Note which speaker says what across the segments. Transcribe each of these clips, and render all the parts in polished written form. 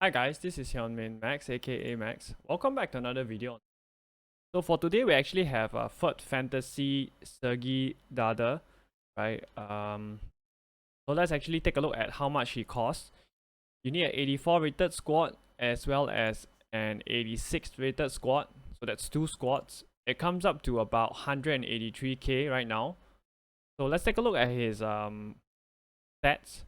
Speaker 1: Hi guys, this is Hyunmin Max aka Max. Welcome back to another video. So for today we actually have a FUT Fantasy Sergey Darder, right? So let's actually take a look at how much he costs. You need an 84 rated squad as well as an 86 rated squad. So that's two squads. It comes up to about 183k right now. So let's take a look at his stats.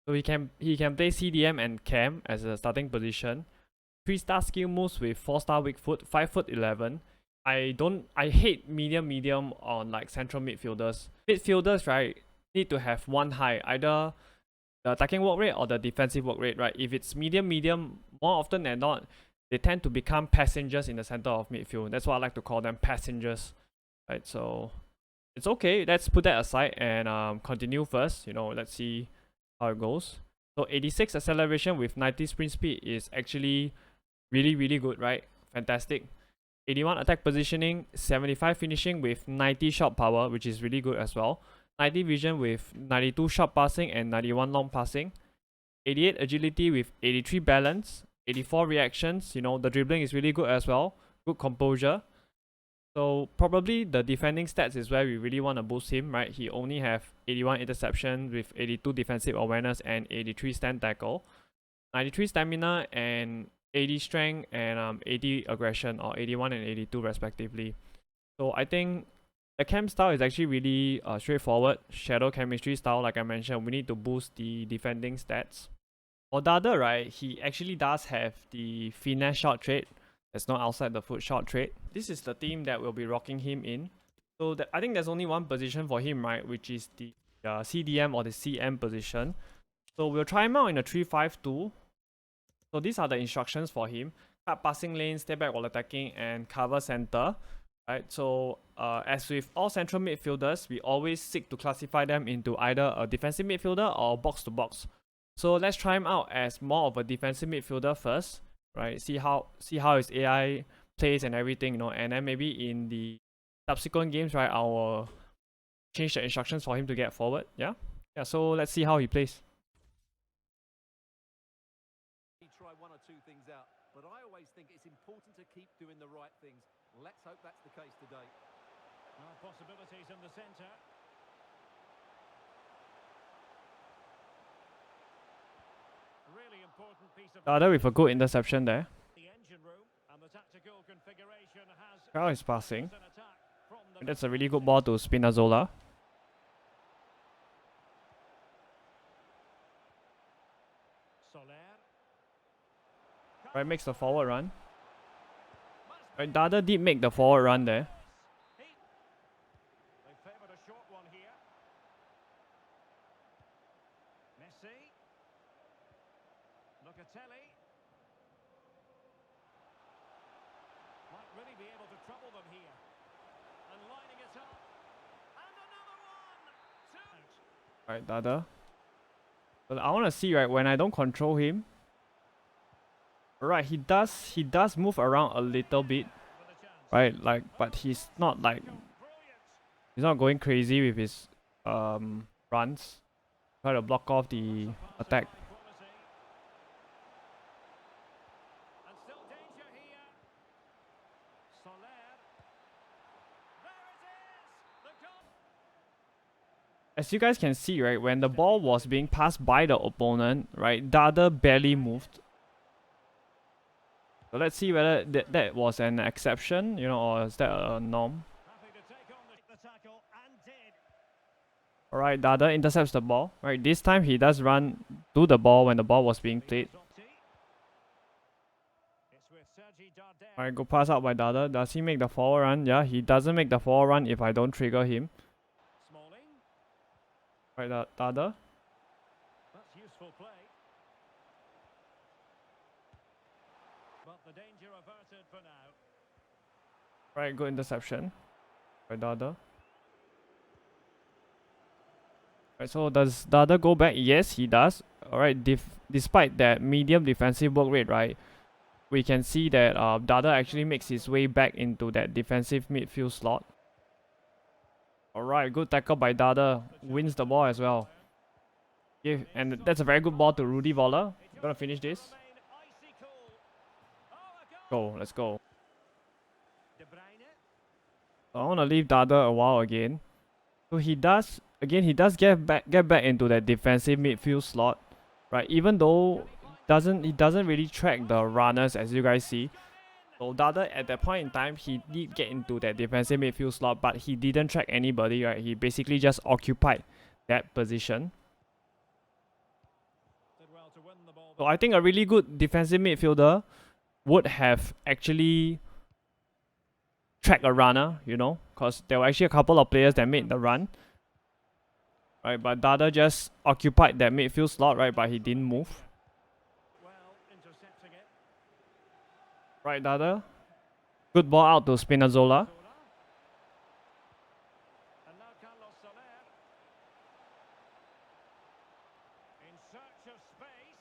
Speaker 1: So he can play CDM and Cam as a starting position. 3-star skill moves with 4-star weak foot, 5'11". I hate medium on like central midfielders. Midfielders, right, need to have one high, either the attacking work rate or the defensive work rate, right? If it's medium, more often than not, they tend to become passengers in the center of midfield. That's what I like to call them, passengers, right? So it's okay. Let's put that aside and continue first. Let's see how it goes. So 86 acceleration with 90 sprint speed is actually really good, right? Fantastic. 81 attack positioning, 75 finishing with 90 shot power, which is really good as well. 90 vision with 92 short passing and 91 long passing. 88 agility with 83 balance. 84 reactions. The dribbling is really good as well. Good composure. So probably the defending stats is where we really want to boost him, right? He only have 81 interception with 82 defensive awareness and 83 stand tackle. 93 stamina and 80 strength and 80 aggression, or 81 and 82 respectively. So I think the cam style is actually really straightforward. Shadow chemistry style, like I mentioned, we need to boost the defending stats. For Darder, right, he actually does have the finesse shot trait. That's not outside the foot shot trait. This is the team that will be rocking him in. So I think there's only one position for him, right, which is the CDM or the CM position. So we'll try him out in a 3-5-2. So these are the instructions for him: cut passing lane, stay back while attacking, and cover center. Right. So as with all central midfielders, we always seek to classify them into either a defensive midfielder or box to box. So let's try him out as more of a defensive midfielder first, right? See how his AI plays and everything, and then maybe in the subsequent games, right, I'll change the instructions for him to get forward. Yeah. So let's see how he plays.
Speaker 2: Try one or two things out, but I always think it's important to keep doing the right things. Let's hope that's the case today.
Speaker 3: Possibilities in the centre. Really important piece of
Speaker 1: Darder with a good interception there.
Speaker 3: the engine room, and the tactical configuration has
Speaker 1: Crowd is passing.
Speaker 3: an attack from the
Speaker 1: That's a really good ball to Spinazzola.
Speaker 3: Soler.
Speaker 1: Right, makes the forward run. Right, Darder did make the forward run there.
Speaker 3: They favoured a short one here. Messi. Locatelli. Might really be able to trouble them here. And lining it up. And another one. Two.
Speaker 1: Right, Darder. But I want to see, right, when I don't control him. Right, he does move around a little bit.
Speaker 3: With a chance.
Speaker 1: Right, like, but he's not
Speaker 3: Brilliant.
Speaker 1: going crazy with his runs. Try to block off the attack.
Speaker 3: High quality. And still danger here. Soler. There it is. The goal.
Speaker 1: As you guys can see, right, when the ball was being passed by the opponent, right, Darder barely moved. So let's see whether that was an exception, or is that a norm.
Speaker 3: Happy to take on the tackle and did.
Speaker 1: Alright, Darder intercepts the ball. Right, this time he does run to the ball when the ball was being played.
Speaker 3: It's with Sergey Darder.
Speaker 1: Alright, go pass out by Darder. Does he make the forward run? Yeah, he doesn't make the forward run if I don't trigger him.
Speaker 3: Smalling.
Speaker 1: Right, Darder.
Speaker 3: That's useful play. But the danger averted for now.
Speaker 1: Right, good interception by Darder. Right, so does Darder go back? Yes, he does. Alright, despite that medium defensive work rate, right, we can see that Darder actually makes his way back into that defensive midfield slot. Alright, good tackle by Darder. Wins the ball as well. And that's a very good ball to Rudy Voller. Gonna finish this.
Speaker 3: Remain
Speaker 1: Go, let's go.
Speaker 3: De Bruyne.
Speaker 1: I want to leave Darder a while again. So he does get back into that defensive midfield slot, right? Even though he doesn't really track the runners as you guys see. So Darder at that point in time he did get into that defensive midfield slot, but he didn't track anybody, right? He basically just occupied that position.
Speaker 3: Did well to win the ball
Speaker 1: So
Speaker 3: back.
Speaker 1: I think a really good defensive midfielder would have actually tracked a runner, you know, because there were actually a couple of players that made the run. Right, but Dada just occupied that midfield slot, right, but he didn't move.
Speaker 3: Well, intercepting it.
Speaker 1: Right, Dada. Good ball out to Spinazzola.
Speaker 3: Zola. And now Carlos Soler. In search of space.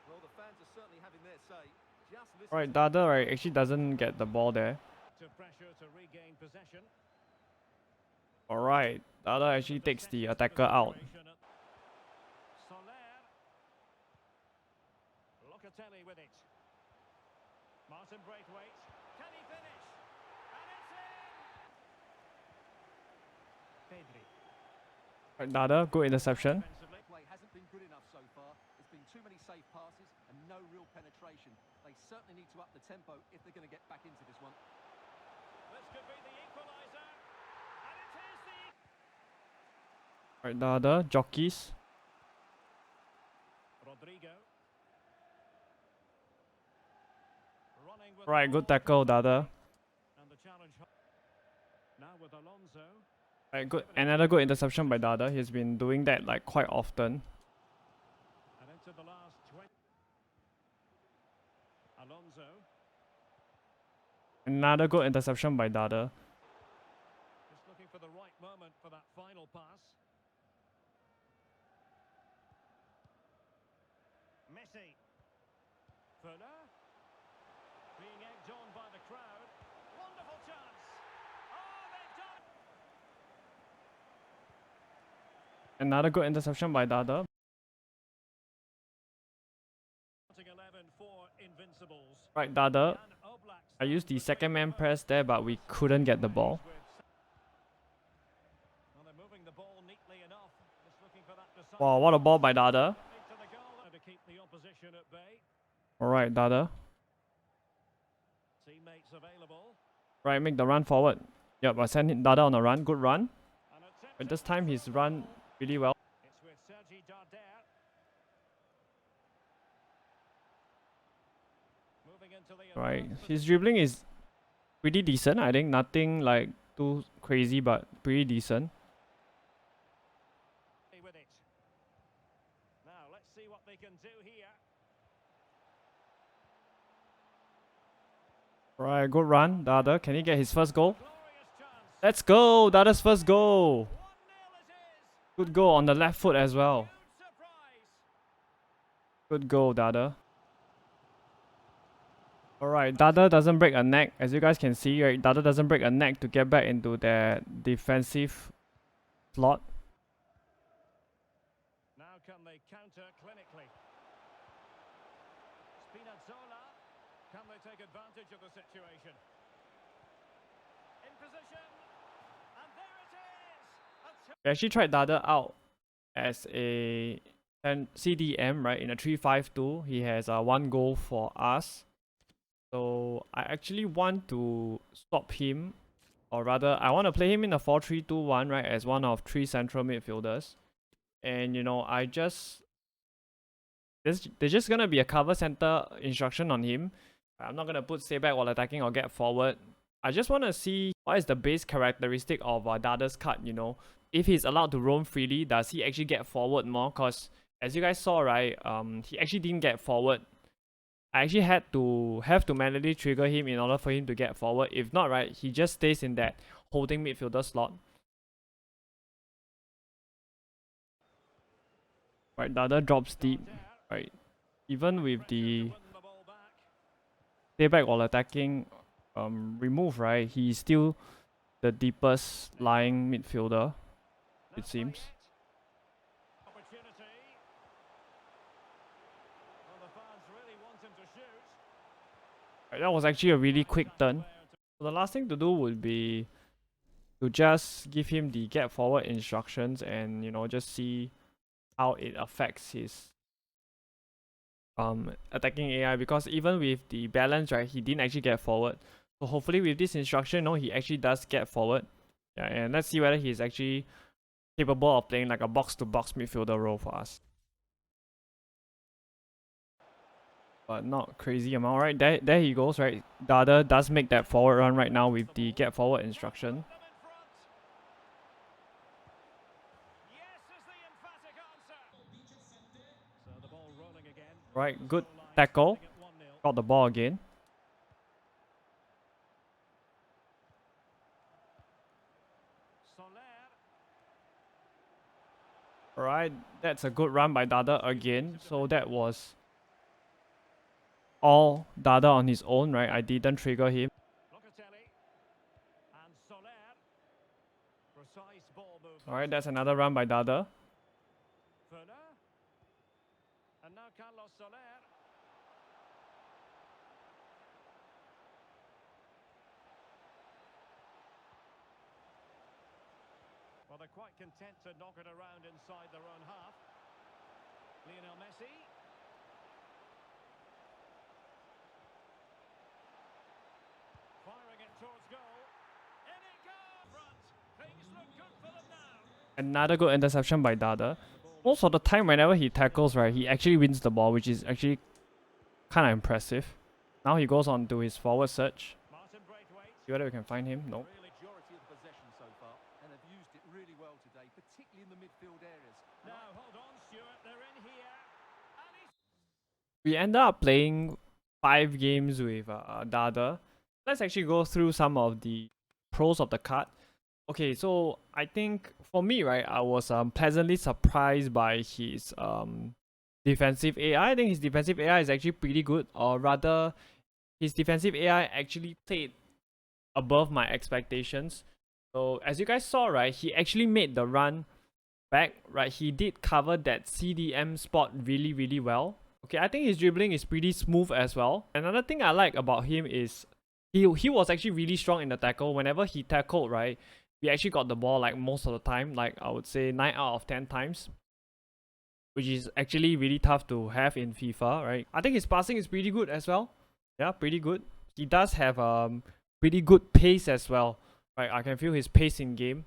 Speaker 2: Well, the fans are certainly having their say. Just listen
Speaker 1: Right,
Speaker 2: to
Speaker 1: Dada, right, actually doesn't get the ball there.
Speaker 3: To pressure to regain possession.
Speaker 1: Alright, Dada actually takes the attacker out.
Speaker 3: Soler. Locatelli with it. Martin Braithwaite. Can he finish? And it's in! Pedri.
Speaker 1: Right, Dada, good interception.
Speaker 3: Defensively.
Speaker 2: play hasn't been good enough so far. There's been too many safe passes and no real penetration. They certainly need to up the tempo if they're going to get back into this one.
Speaker 3: This could be the equaliser. And it is the...
Speaker 1: Right, Dada, jockeys.
Speaker 3: Rodrigo. Running with
Speaker 1: Right,
Speaker 3: the
Speaker 1: good
Speaker 3: ball.
Speaker 1: tackle, Dada.
Speaker 3: And the challenge. Now with Alonso.
Speaker 1: Right, good. Another good interception by Dada. He's been doing that like quite often.
Speaker 3: And into the last 20. Alonso.
Speaker 1: Another good interception by Dada.
Speaker 3: Just looking for the right moment for that final pass. Messi. Fuller. Being egged on by the crowd. Wonderful chance. Oh, they've done.
Speaker 1: Another good interception by Dada.
Speaker 3: Starting 11 for Invincibles.
Speaker 1: Right, Dada.
Speaker 3: Jan Oblak
Speaker 1: I used the
Speaker 3: stands
Speaker 1: second man
Speaker 3: with
Speaker 1: press there, but we couldn't get the ball.
Speaker 3: Well, they're moving the ball neatly enough. Just looking for that decisive
Speaker 1: Wow, what a ball by Dada.
Speaker 3: to the goal to keep the opposition at bay.
Speaker 1: Alright, Dada.
Speaker 3: Teammates available.
Speaker 1: Right, make the run forward. Yep, I sent Dada on a run. Good run.
Speaker 3: And
Speaker 1: But this time he's run really well.
Speaker 3: it's with Sergi Darder. Moving into the
Speaker 1: Right,
Speaker 3: advanced
Speaker 1: his dribbling is pretty decent. I think nothing like too crazy, but pretty decent.
Speaker 3: position with it. Now let's see what they can do here.
Speaker 1: Right, good run. Dada, can he get his first goal?
Speaker 3: Glorious chance.
Speaker 1: Let's go! Dada's first goal.
Speaker 3: 1-0 it is.
Speaker 1: Good goal on the left foot as well.
Speaker 3: Huge surprise.
Speaker 1: Good goal, Dada. Alright, Dada doesn't break a neck. As you guys can see, right, Dada doesn't break a neck to get back into that defensive slot.
Speaker 3: Now can they counter clinically? Spinazzola. Can they take advantage of the situation? In position. And there it is.
Speaker 1: We actually tried Dada out as a CDM, right, in a 3-5-2. He has one goal for us. So I actually want to stop him, or rather, I want to play him in a 4-3-2-1, right, as one of three central midfielders. And you know, there's just gonna be a cover center instruction on him. I'm not gonna put stay back while attacking or get forward. I just want to see what is the base characteristic of Dada's cut, you know. If he's allowed to roam freely, does he actually get forward more? Because as you guys saw, right, he actually didn't get forward. I actually have to manually trigger him in order for him to get forward. If not, right, he just stays in that holding midfielder slot. Right, Dada drops deep. Right, even with the stay back while attacking remove, right, he's still the deepest lying midfielder, it seems.
Speaker 3: Opportunity. fans really want him to shoot.
Speaker 1: That was actually a really quick turn. So the last thing to do would be to just give him the get forward instructions and just see how it affects his attacking AI, because even with the balance, right, he didn't actually get forward. So hopefully with this instruction, he actually does get forward. Yeah, and let's see whether he's actually capable of playing like a box-to-box midfielder role for us. But not crazy amount, right? There he goes, right? Darder does make that forward run right now with the get forward instruction. Right, good tackle. Got the ball again. Alright, that's a good run by Darder again. So that was all Darder on his own, right? I didn't trigger him. Alright, that's another run by Darder.
Speaker 3: And now Carlos Soler. Well, they're quite content to knock it around inside their own half. Lionel Messi. Firing it towards goal. In it goes! Front. Things look good for them now.
Speaker 1: Another good interception by Darder. Most of the time, whenever he tackles, right, he actually wins the ball, which is actually kind of impressive. Now he goes on to his forward search. See whether we can find him. Nope.
Speaker 2: Majority of the possession so far, and have used it really well today, particularly in the midfield areas.
Speaker 3: Now, hold on, Stuart. They're in here.
Speaker 1: We ended up playing 5 games with Darder. Let's actually go through some of the pros of the card. Okay, so I think for me, right, I was pleasantly surprised by his defensive AI. I think his defensive AI is actually pretty good, or rather, his defensive AI actually played above my expectations. So as you guys saw, right, he actually made the run back, right? He did cover that CDM spot really, really well. Okay, I think his dribbling is pretty smooth as well. Another thing I like about him is he was actually really strong in the tackle. Whenever he tackled, right, we actually got the ball like most of the time, like I would say 9 out of 10 times, which is actually really tough to have in FIFA, right? I think his passing is pretty good as well. Yeah, pretty good. He does have pretty good pace as well, right? I can feel his pace in game.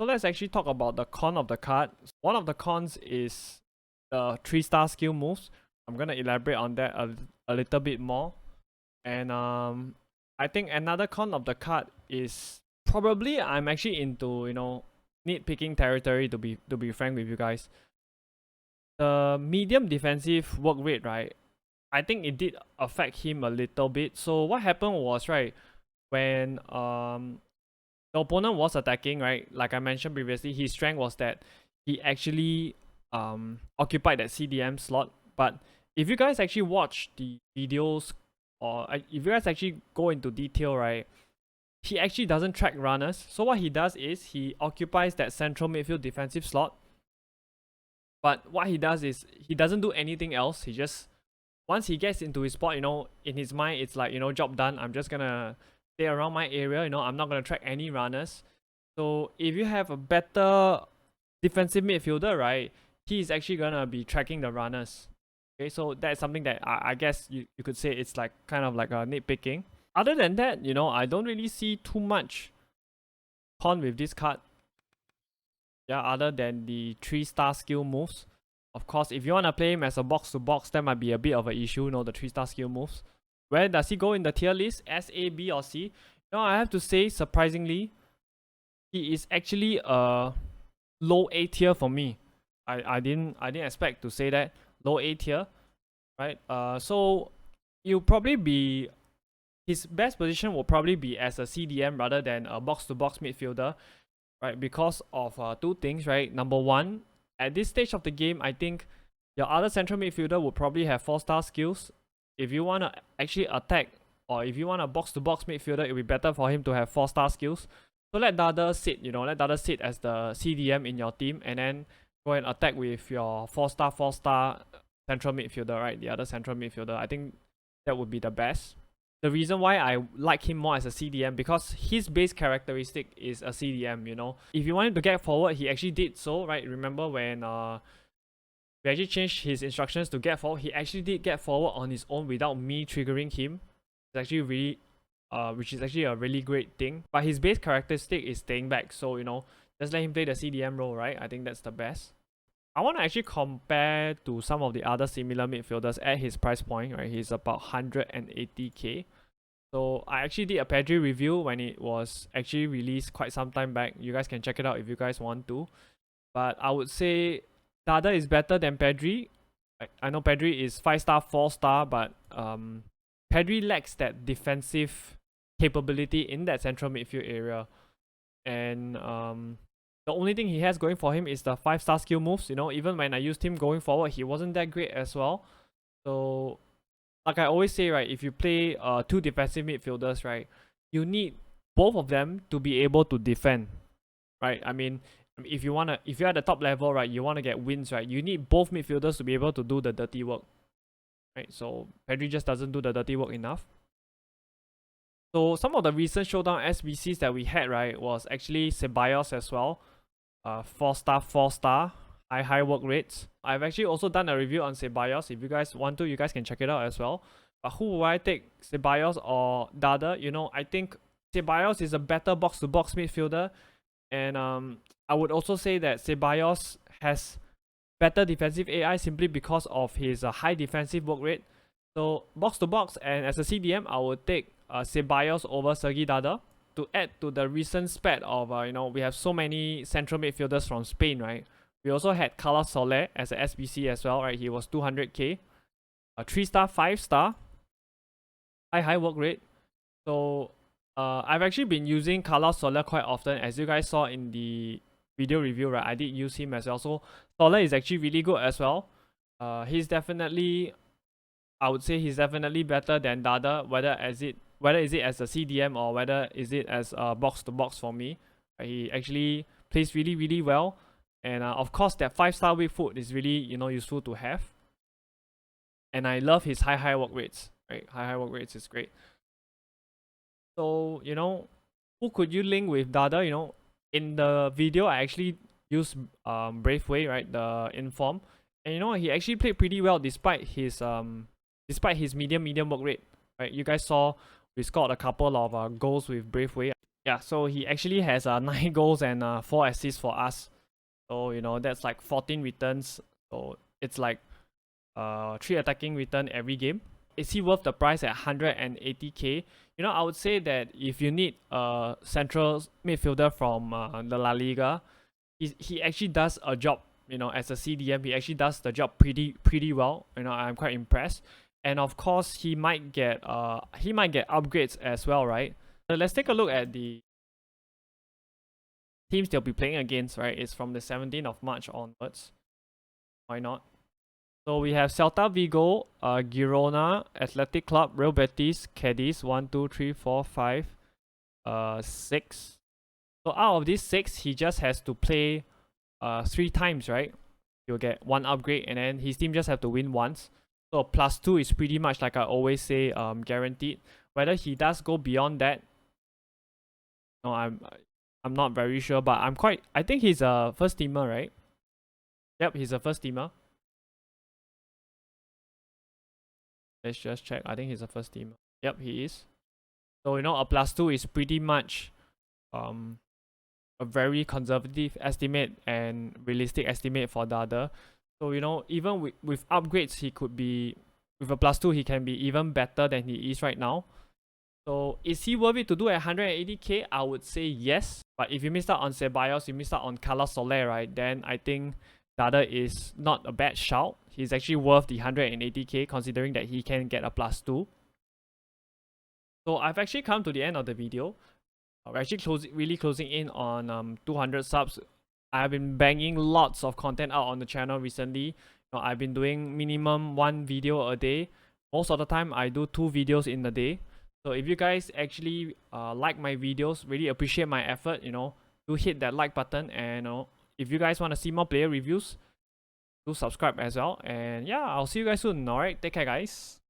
Speaker 1: So let's actually talk about the con of the card. One of the cons is the 3-star skill moves. I'm gonna elaborate on that a little bit more. And I think another con of the card is probably I'm actually into nitpicking territory, to be frank with you guys. The medium defensive work rate, right? I think it did affect him a little bit. So what happened was, right, when the opponent was attacking, right, like I mentioned previously, his strength was that he actually occupied that CDM slot. But if you guys actually watch the videos, or if you guys actually go into detail, right, he actually doesn't track runners. So what he does is he occupies that central midfield defensive slot. But what he does is he doesn't do anything else. He just, once he gets into his spot, in his mind, it's like, job done. I'm just gonna stay around my area. I'm not gonna track any runners. So if you have a better defensive midfielder, right, he is actually gonna be tracking the runners. Okay, so that's something that I guess you could say it's like kind of like a nitpicking. Other than that, I don't really see too much con with this card. Yeah, other than the 3-star skill moves. Of course, if you want to play him as a box-to-box, that might be a bit of an issue, the 3-star skill moves. Where does he go in the tier list? S, A, B, or C? I have to say, surprisingly, he is actually a low A tier for me. I didn't expect to say that. Low A tier, right? So you'll probably be, his best position will probably be as a CDM rather than a box-to-box midfielder, right? Because of 2 things, right? Number one, at this stage of the game, I think your other central midfielder would probably have 4-star skills. If you want to actually attack, or if you want a box-to-box midfielder, it would be better for him to have 4-star skills. So let Darder sit, let Darder sit as the CDM in your team, and then go and attack with your 4-star central midfielder, right? The other central midfielder. I think that would be the best. The reason why I like him more as a CDM, because his base characteristic is a CDM, you know. If you wanted to get forward, he actually did so, right? Remember when we actually changed his instructions to get forward, he actually did get forward on his own without me triggering him. It's actually really which is actually a really great thing. But his base characteristic is staying back, so you know, just let him play the CDM role, right? I think that's the best. I want to actually compare to some of the other similar midfielders at his price point, right? He's about 180k. So I actually did a Pedri review when it was actually released quite some time back. You guys can check it out if you guys want to. But I would say Darder is better than Pedri. I know Pedri is 5-star, 4-star, but Pedri lacks that defensive capability in that central midfield area. And the only thing he has going for him is the 5-star skill moves. You know, even when I used him going forward, he wasn't that great as well. So, like I always say, right, if you play two defensive midfielders, right, you need both of them to be able to defend, right? I mean, if you're at the top level, right, you want to get wins, right, you need both midfielders to be able to do the dirty work, right? So Pedri just doesn't do the dirty work enough. So some of the recent showdown SBCs that we had, right, was actually Ceballos as well. 4-star, 4-star, high work rates. I've actually also done a review on Ceballos. If you guys want to, you guys can check it out as well. But who will I take, Ceballos or Darder? You know, I think Ceballos is a better box-to-box midfielder. And I would also say that Ceballos has better defensive AI simply because of his high defensive work rate. So box-to-box and as a CDM, I would take Ceballos over Sergi Darder. To add to the recent spat of, you know, we have so many central midfielders from Spain, right? We also had Carlos Soler as a SBC as well, right? He was 200k. A 3-star, 5-star. High work rate. So, I've actually been using Carlos Soler quite often. As you guys saw in the video review, right? I did use him as well. So, Soler is actually really good as well. He's definitely, I would say he's definitely better than Darder, whether is it as a CDM or whether is it as a box-to-box for me. He actually plays really well. And of course, that 5-star weak foot is really, you know, useful to have. And I love his high work rates, right? High work rates is great. So, you know, who could you link with Darder? You know, in the video, I actually used Braveway, right? The inform. And you know, he actually played pretty well despite his medium work rate, right? You guys saw we scored a couple of goals with Braveway. Yeah, so he actually has 9 goals and 4 assists for us. So, you know, that's like 14 returns. So it's like 3 attacking return every game. Is he worth the price at 180k? You know, I would say that if you need a central midfielder from the La Liga, he actually does a job. You know, as a CDM, he actually does the job pretty well. You know, I'm quite impressed. And of course, he might get upgrades as well, right? So let's take a look at the teams they'll be playing against, right? It's from the 17th of March onwards. Why not? So we have Celta Vigo, Girona, Athletic Club, Real Betis, Cadiz, 1, 2, 3, 4, 5, 6. So out of these 6, he just has to play 3 times, right? He'll get 1 upgrade, and then his team just have to win once. So +2 is pretty much, like I always say, guaranteed. Whether he does go beyond that, no, I'm not very sure, but I think he's a first teamer, right? Yep, he's a first teamer. Let's just check. I think he's a first teamer. Yep, he is. So, you know, a +2 is pretty much a very conservative estimate and realistic estimate for Darder. So, you know, even with upgrades, he could be, with a +2, he can be even better than he is right now. So, is he worth it to do at 180k? I would say yes. But if you missed out on Ceballos, you missed out on Carlos Soler, right? Then I think Darder is not a bad shout. He's actually worth the 180k considering that he can get a +2. So, I've actually come to the end of the video. We're actually really closing in on 200 subs. I've been banging lots of content out on the channel recently. You know, I've been doing minimum 1 video a day. Most of the time, I do 2 videos in a day. So if you guys actually like my videos, really appreciate my effort, you know, do hit that like button. And you know, if you guys want to see more player reviews, do subscribe as well. And yeah, I'll see you guys soon. Alright, take care guys.